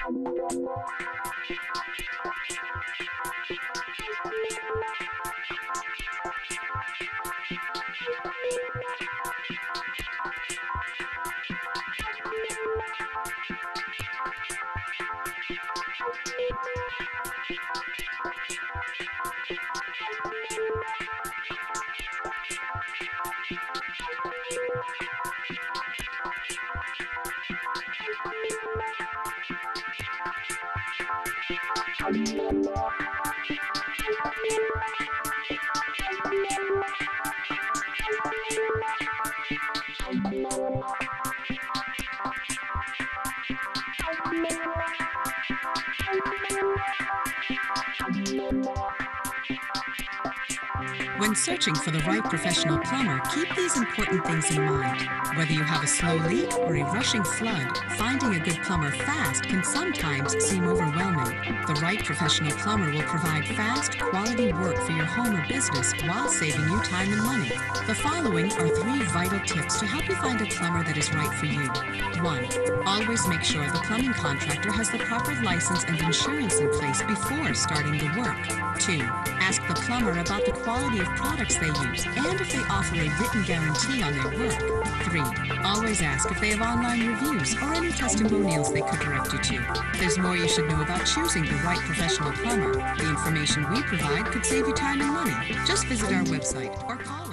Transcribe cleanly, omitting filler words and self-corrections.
When searching for the right professional plumber, keep these important things in mind. Whether you have a slow leak or a rushing flood, finding a good plumber fast can sometimes seem overwhelming. The right professional plumber will provide fast, quality work for your home or business while saving you time and money. The following are 3 vital tips to help you find a plumber that is right for you. 1. Always make sure the plumbing contractor has the proper license and insurance in place before starting the work. 2. Ask the plumber about the quality of products they use and if they offer a written guarantee on their work. 3. Always ask if they have online reviews or any testimonials they could direct you to. There's more you should know about choosing the right professional plumber. The information we provide could save you time and money. Just visit our website or call